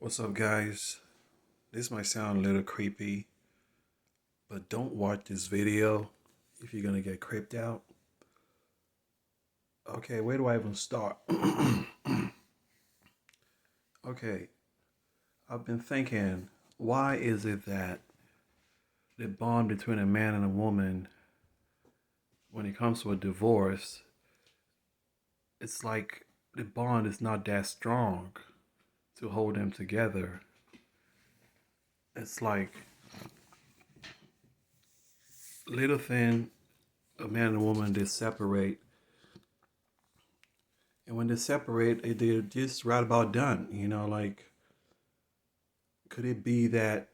What's up, guys? This might sound a little creepy, but don't watch this video if you're gonna get creeped out. Okay, where do I even start? Okay, I've been thinking, why is it that the bond between a man and a woman, when it comes to a divorce, it's like the bond is not that strong to hold them together? It's like little thing, a man and a woman, they separate. And when they separate, they're just right about done. Like, could it be that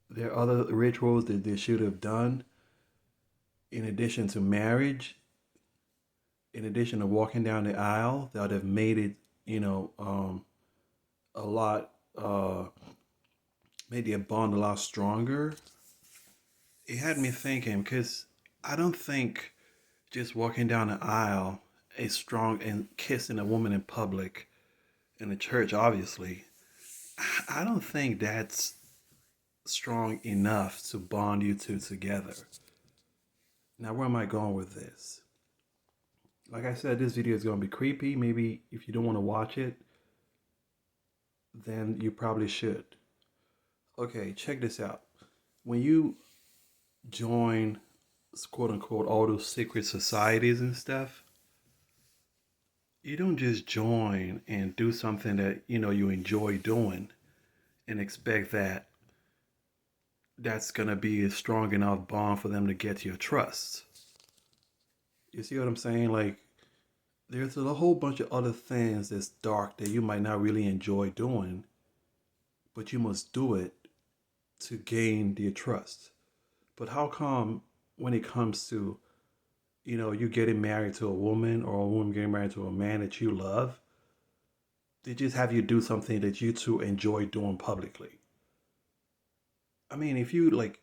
there are other rituals that they should have done in addition to marriage, in addition to walking down the aisle, that would have made it, you know, um, a lot, made their bond a lot stronger? It had me thinking because I don't think just walking down the aisle is strong and kissing a woman in public, in the church, obviously. I don't think that's strong enough to bond you two together. Now, where am I going with this? Like I said, this video is going to be creepy. Maybe if you don't want to watch it, then you probably should. Okay, check this out. When you join, quote unquote, all those secret societies and stuff, you don't just join and do something that you enjoy doing and expect that that's going to be a strong enough bond for them to get your trust. You see what I'm saying? Like, there's a whole bunch of other things that's dark that you might not really enjoy doing, but you must do it to gain their trust. But how come when it comes to, you getting married to a woman or a woman getting married to a man that you love, they just have you do something that you two enjoy doing publicly? I mean, if you like,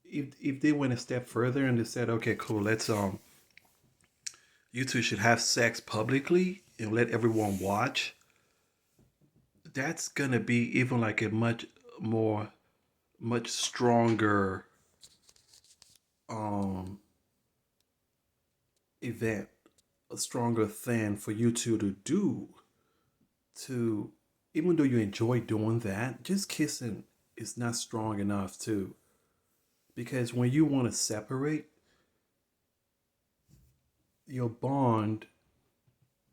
if they went a step further and they said, okay, cool, let's you two should have sex publicly and let everyone watch, that's gonna be even like a more much stronger um event, a stronger thing for you two to do. To Even though you enjoy doing that, just kissing is not strong enough too. Because when you want to separate, your bond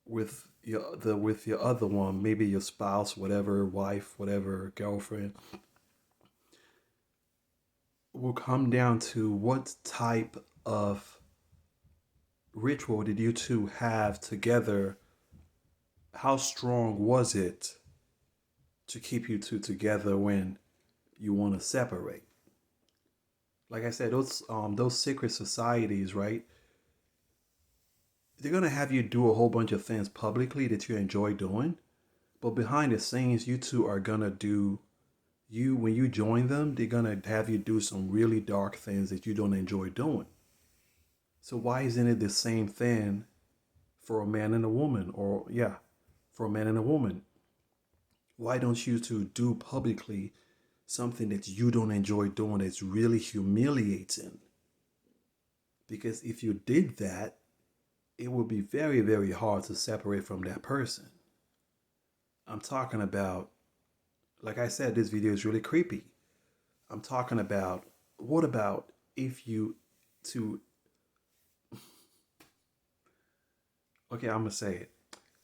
with your other one, maybe your spouse, whatever, wife, whatever, girlfriend, will come down to what type of ritual did you two have together? How strong was it to keep you two together when you want to separate? Like I said, those secret societies, right? They're gonna have you do a whole bunch of things publicly that you enjoy doing, but behind the scenes, you two are gonna do you when you join them. They're gonna have you do some really dark things that you don't enjoy doing. So why isn't it the same thing for a man and a woman, or yeah, for a man and a woman? Why don't you two do publicly something that you don't enjoy doing that's really humiliating? Because if you did that, it would be very, very hard to separate from that person. I'm talking about, like I said, this video is really creepy. I'm talking about, what about if you two, okay, I'm gonna say it.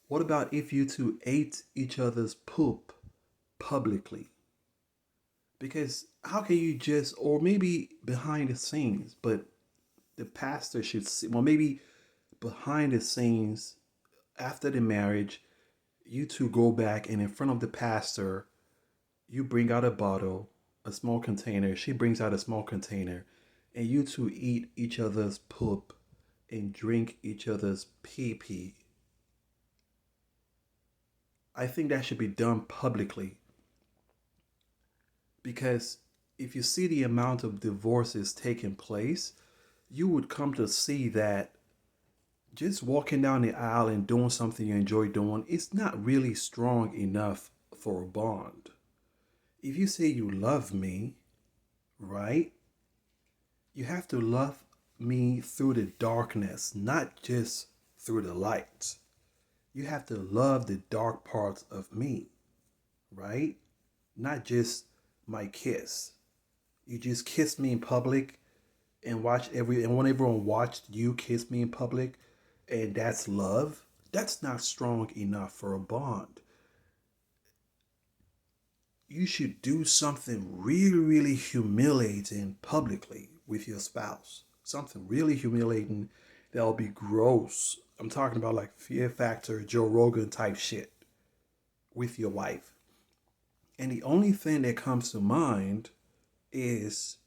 What about if you two ate each other's poop publicly? Because how can you just, or maybe behind the scenes, but the pastor should see, well, maybe behind the scenes, after the marriage, you two go back and in front of the pastor, you bring out a bottle, a small container, she brings out a small container, and you two eat each other's poop and drink each other's pee pee. I think that should be done publicly, because if you see the amount of divorces taking place, you would come to see that just walking down the aisle and doing something you enjoy doing, it's not really strong enough for a bond. If you say you love me, right, you have to love me through the darkness, not just through the light. You have to love the dark parts of me, right? Not just my kiss. You just kiss me in public and want everyone watched you kiss me in public, and that's love. That's not strong enough for a bond. You should do something really, really humiliating publicly with your spouse. Something really humiliating that'll be gross. I'm talking about like Fear Factor, Joe Rogan type shit with your wife. And the only thing that comes to mind is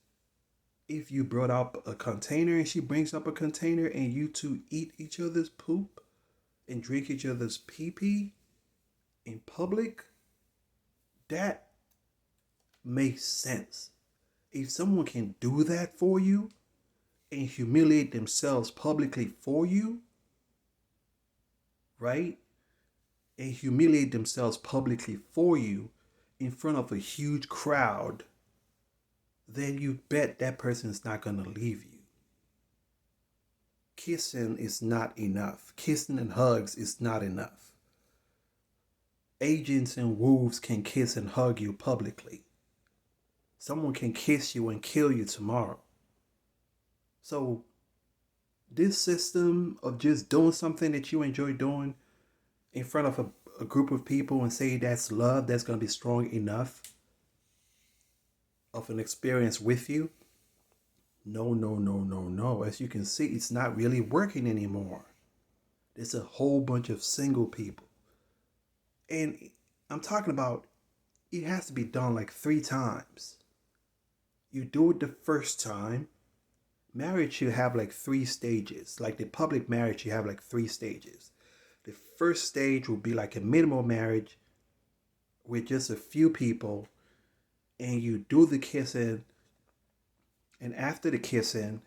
if you brought up a container and she brings up a container and you two eat each other's poop and drink each other's pee pee in public, that makes sense. If someone can do that for you and humiliate themselves publicly for you, right? And humiliate themselves publicly for you in front of a huge crowd, then you bet that person is not going to leave you. Kissing is not enough. Kissing and hugs is not enough. Agents and wolves can kiss and hug you publicly. Someone can kiss you and kill you tomorrow. So this system of just doing something that you enjoy doing in front of a group of people and say that's love, that's going to be strong enough of an experience with you. No, no, no, no, no. As you can see, it's not really working anymore. There's a whole bunch of single people. And I'm talking about it has to be done like 3 times. You do it the first time. Marriage should have like 3 stages. Like the public marriage, you have like 3 stages. The first stage will be like a minimal marriage with just a few people, and you do the kissing. And after the kissing,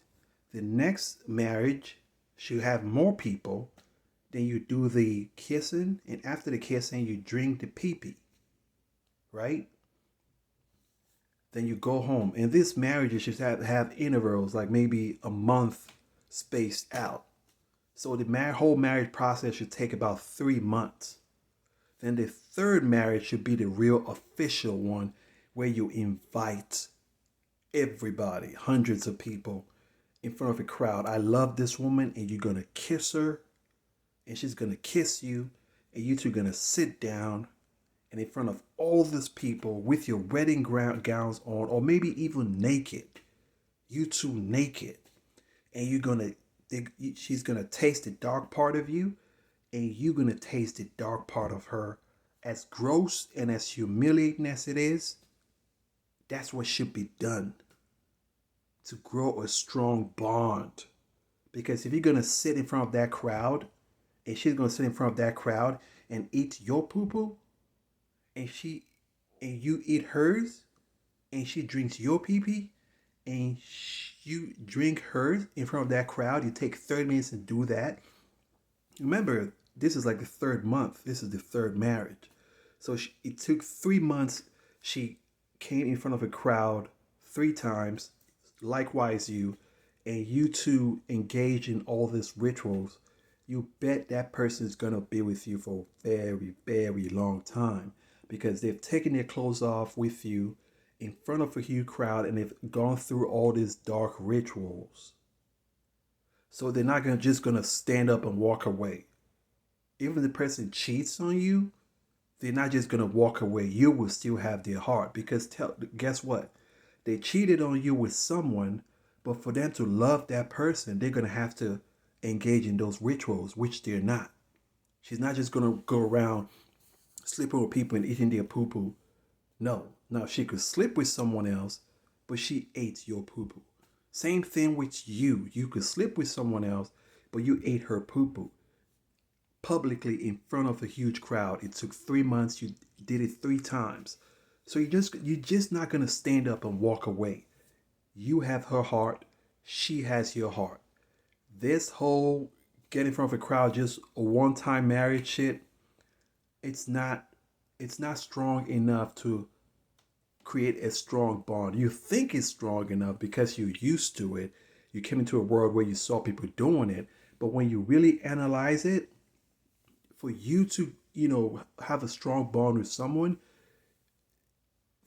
the next marriage should have more people. Then you do the kissing, and after the kissing, you drink the pee-pee, right? Then you go home. And this marriage should have intervals, like maybe a month spaced out. So the whole marriage process should take about 3 months. Then the third marriage should be the real official one where you invite everybody, hundreds of people in front of a crowd. I love this woman, and you're going to kiss her, and she's going to kiss you, and you two are going to sit down and in front of all these people with your wedding gowns on, or maybe even naked, you two naked, and she's going to taste the dark part of you, and you're going to taste the dark part of her. As gross and as humiliating as it is, that's what should be done to grow a strong bond. Because if you're going to sit in front of that crowd, and she's going to sit in front of that crowd and eat your poo-poo, and you eat hers, and she drinks your pee-pee, and you drink hers in front of that crowd, you take 30 minutes to do that. Remember, this is like the 3rd month. This is the 3rd marriage. So it took 3 months. She came in front of a crowd 3 times, likewise you, and you two engage in all these rituals. You bet that person is going to be with you for a very, very long time, because they've taken their clothes off with you in front of a huge crowd, and they've gone through all these dark rituals. So they're not just going to stand up and walk away. Even if the person cheats on you, they're not just going to walk away. You will still have their heart, because guess what? They cheated on you with someone, but for them to love that person, they're going to have to engage in those rituals, which they're not. She's not just going to go around sleeping with people and eating their poo-poo. No, she could sleep with someone else, but she ate your poo-poo. Same thing with you. You could sleep with someone else, but you ate her poo-poo. Publicly in front of a huge crowd. It took 3 months. You did it 3 times. So you're just not going to stand up and walk away. You have her heart. She has your heart. This whole get in front of a crowd, just a one-time marriage shit, it's not it's not strong enough to create a strong bond. You think it's strong enough because you're used to it. You came into a world where you saw people doing it. But when you really analyze it, for you to, have a strong bond with someone,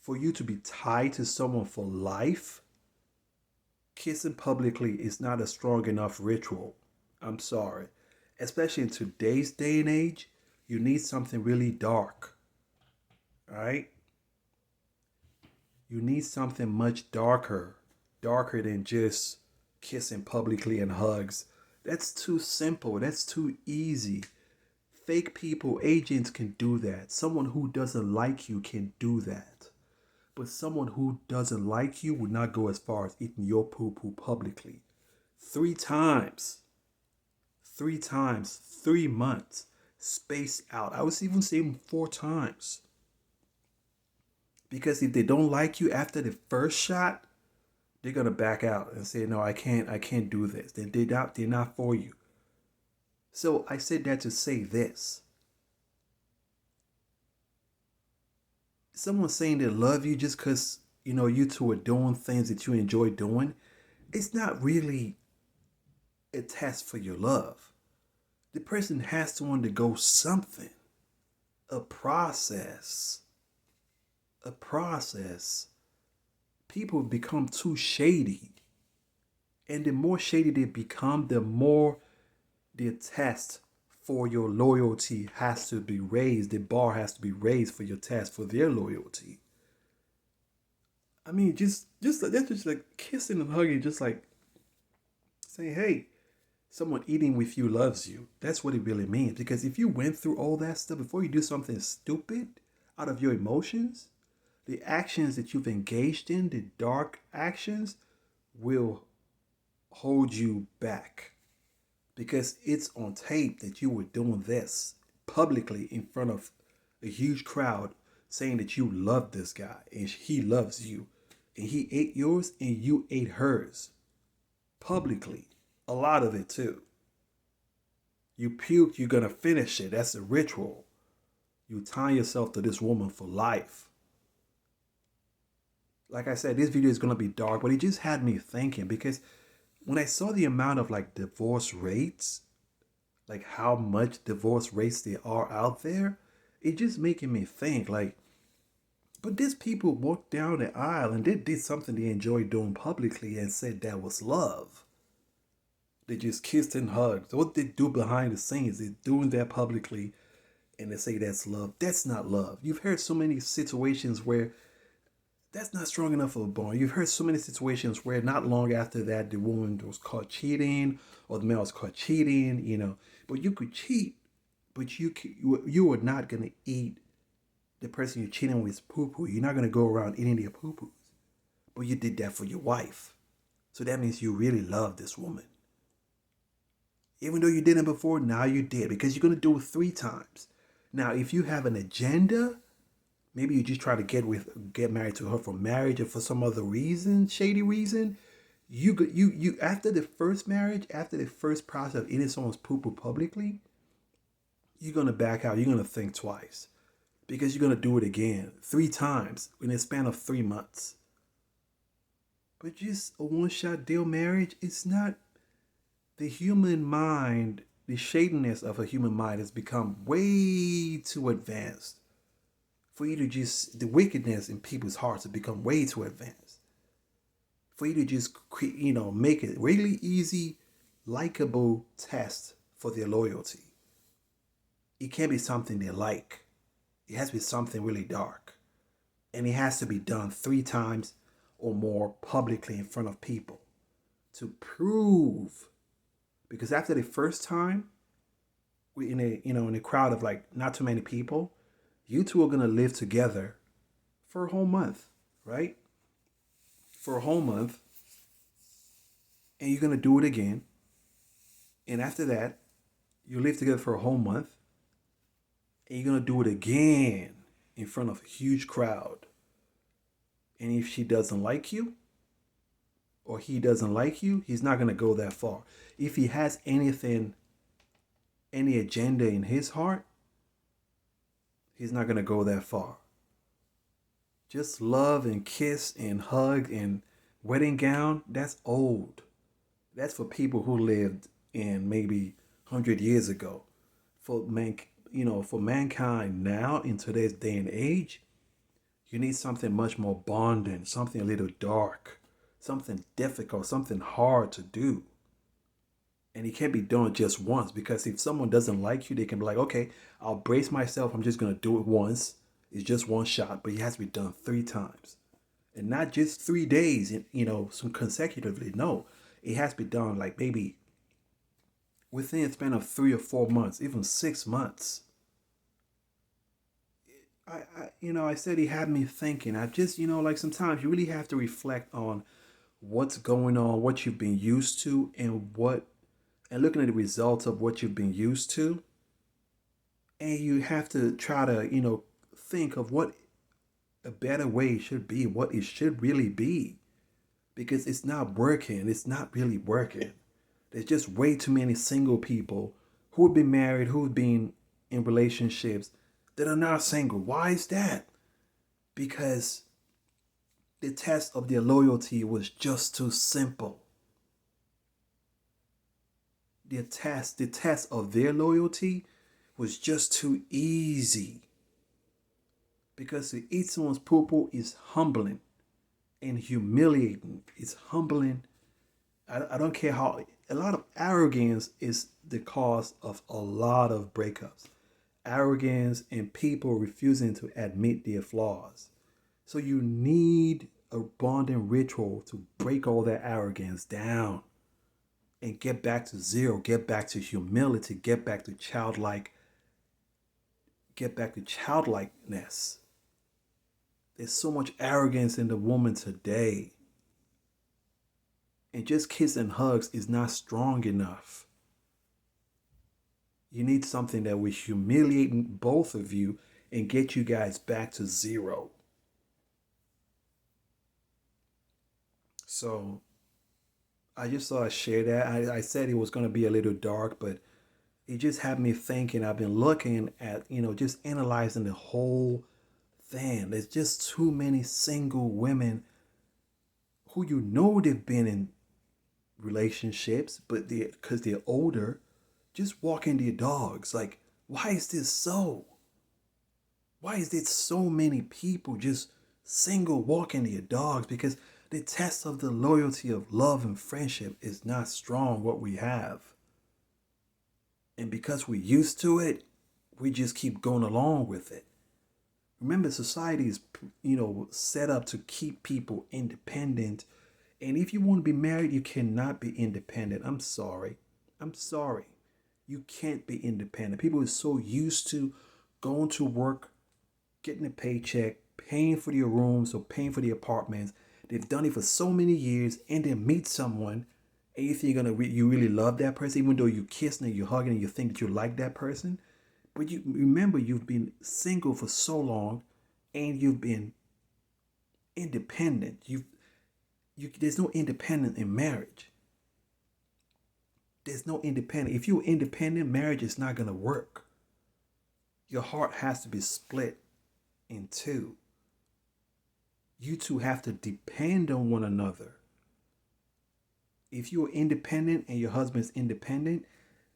for you to be tied to someone for life, kissing publicly is not a strong enough ritual. I'm sorry. Especially in today's day and age, you need something really dark. All right? You need something much darker than just kissing publicly and hugs. That's too simple. That's too easy. Fake people, agents can do that. Someone who doesn't like you can do that. But someone who doesn't like you would not go as far as eating your poo poo publicly. 3 times. 3 times. 3 months. Spaced out. I was even saying 4 times. Because if they don't like you after the first shot, they're gonna back out and say, no, I can't do this. They're not for you. So I said that to say this. Someone saying they love you just because, you two are doing things that you enjoy doing, it's not really a test for your love. The person has to undergo something, a process. A process. People become too shady. And the more shady they become, the more the test for your loyalty has to be raised. The bar has to be raised for your test for their loyalty. I mean, just that's just like kissing and hugging, just like saying, hey, someone eating with you loves you. That's what it really means. Because if you went through all that stuff before you do something stupid out of your emotions, the actions that you've engaged in, the dark actions, will hold you back. Because it's on tape that you were doing this publicly in front of a huge crowd, saying that you love this guy and he loves you. And he ate yours and you ate hers. Publicly. A lot of it too. You puked, you're going to finish it. That's a ritual. You tie yourself to this woman for life. Like I said, this video is going to be dark, but it just had me thinking, because when I saw the amount of like divorce rates, like how much divorce rates there are out there, it just making me think like, but these people walked down the aisle and they did something they enjoyed doing publicly and said that was love. They just kissed and hugged. What they do behind the scenes, they're doing that publicly and they say that's love. That's not love. You've heard so many situations where that's not strong enough of a bond. You've heard so many situations where not long after that, the woman was caught cheating or the man was caught cheating, But you could cheat, but you are not going to eat the person you're cheating with poo-poo. You're not going to go around eating their poo-poos. But you did that for your wife. So that means you really love this woman. Even though you didn't before, now you did, because you're going to do it 3 times. Now, if you have an agenda, maybe you just try to get married to her for marriage or for some other reason, shady reason. You after the first marriage, after the first process of eating someone's poo-poo publicly, you're gonna back out. You're gonna think twice, because you're gonna do it again 3 times in a span of 3 months. But just a one-shot deal marriage, it's not. The human mind, the shadiness of a human mind has become way too advanced for you to just, the wickedness in people's hearts have become way too advanced. For you to just, make it really easy, likable test for their loyalty. It can't be something they like. It has to be something really dark. And it has to be done 3 times or more publicly in front of people to prove. Because after the first time, in a crowd of like not too many people, you two are going to live together for a whole month, right? For a whole month. And you're going to do it again. And after that, you live together for a whole month. And you're going to do it again in front of a huge crowd. And if she doesn't like you, or he doesn't like you, he's not going to go that far. If he has any agenda in his heart, He's not gonna go that far. Just love and kiss and hug and wedding gown, that's old. That's for people who lived in maybe 100 years ago. For man, for mankind now in today's day and age, you need something much more bonding, something a little dark, something difficult, something hard to do. And it can't be done just once, because if someone doesn't like you, they can be like, okay, I'll brace myself. I'm just going to do it once. It's just one shot, but it has to be done 3 times. And not just 3 days, some consecutively. No, it has to be done like maybe within a span of 3 or 4 months, even 6 months. I said he had me thinking. I just, like sometimes you really have to reflect on what's going on, what you've been used to, and looking at the results of what you've been used to. And you have to try to, think of what a better way should be, what it should really be. Because it's not working. It's not really working. There's just way too many single people who have been married, who have been in relationships that are not single. Why is that? Because the test of their loyalty was just too simple. The test of their loyalty was just too easy. Because to eat someone's poo is humbling and humiliating. It's humbling. I don't care how. A lot of arrogance is the cause of a lot of breakups. Arrogance and people refusing to admit their flaws. So you need a bonding ritual to break all that arrogance down and get back to zero, get back to humility, get back to childlikeness. There's so much arrogance in the woman today. And just kiss and hugs is not strong enough. You need something that will humiliate both of you and get you guys back to zero. So I just thought I'd share that. I said it was going to be a little dark, but it just had me thinking. I've been looking at, just analyzing the whole thing. There's just too many single women who they've been in relationships, but because they're older, just walking their dogs. Like, why is this so? Why is there so many people just single walking their dogs? Because the test of the loyalty of love and friendship is not strong, what we have. And because we're used to it, we just keep going along with it. Remember, society is, set up to keep people independent. And if you want to be married, you cannot be independent. I'm sorry. I'm sorry. You can't be independent. People are so used to going to work, getting a paycheck, paying for their rooms or paying for the apartments. They've done it for so many years, and they meet someone, and you think you really love that person, even though you kissing and you're hugging and you think that you like that person. But you remember, you've been single for so long, and you've been independent. There's no independent in marriage. There's no independent. If you're independent, marriage is not gonna work. Your heart has to be split in two. You two have to depend on one another. If you're independent and your husband's independent,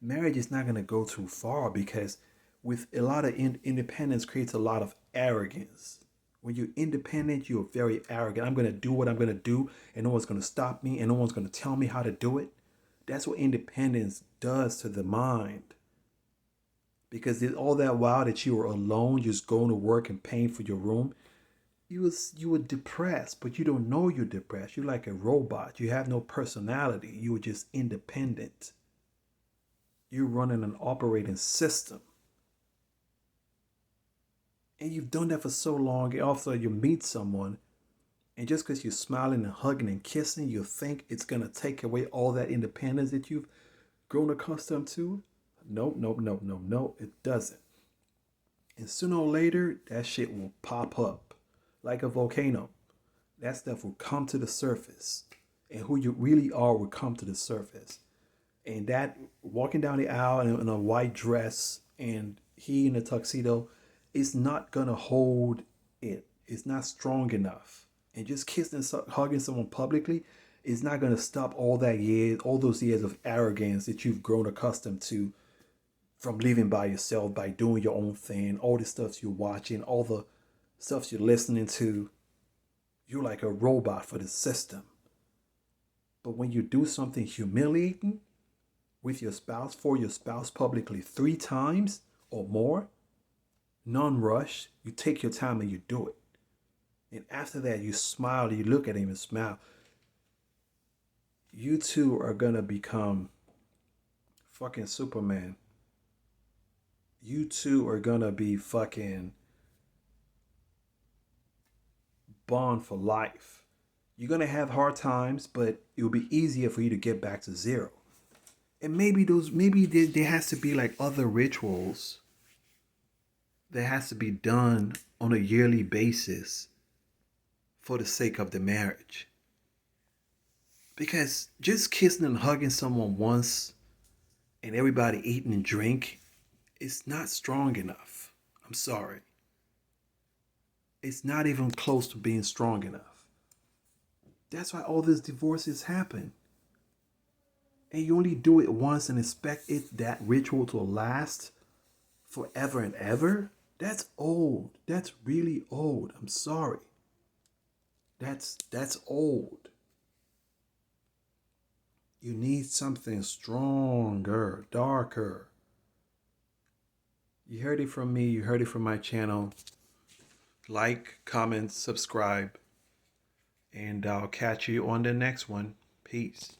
marriage is not going to go too far, because with a lot of independence creates a lot of arrogance. When you're independent, you're very arrogant. I'm going to do what I'm going to do, and no one's going to stop me, and no one's going to tell me how to do it. That's what independence does to the mind. Because all that while that you were alone, just going to work and paying for your room, you were depressed, but you don't know you're depressed. You're like a robot. You have no personality. You were just independent. You're running an operating system. And you've done that for so long, and also you meet someone, and just because you're smiling and hugging and kissing, you think it's going to take away all that independence that you've grown accustomed to. Nope, nope, nope, nope, nope, it doesn't. And sooner or later, that shit will pop up like a volcano. That stuff will come to the surface, and who you really are will come to the surface. And that walking down the aisle in a white dress and he in a tuxedo, it's not gonna hold it. It's not strong enough. And just kissing, hugging someone publicly is not gonna stop all those years of arrogance that you've grown accustomed to from living by yourself, by doing your own thing, all the stuff you're watching, all the stuff you're listening to. You're like a robot for the system. But when you do something humiliating with your spouse, for your spouse publicly 3 times or more, non rush, you take your time and you do it. And after that, you smile, you look at him and smile. You two are gonna become fucking Superman. You two are gonna be fucking bond for life. You're gonna have hard times, but it'll be easier for you to get back to zero. And maybe there has to be like other rituals that has to be done on a yearly basis for the sake of the marriage. Because just kissing and hugging someone once and everybody eating and drink is not strong enough. I'm sorry. It's not even close to being strong enough. That's why all these divorces happen. And you only do it once and expect that ritual to last forever and ever. That's old. That's really old. I'm sorry. That's old. You need something stronger, darker. You heard it from me. You heard it from my channel. Like, comment, subscribe. And I'll catch you on the next one. Peace.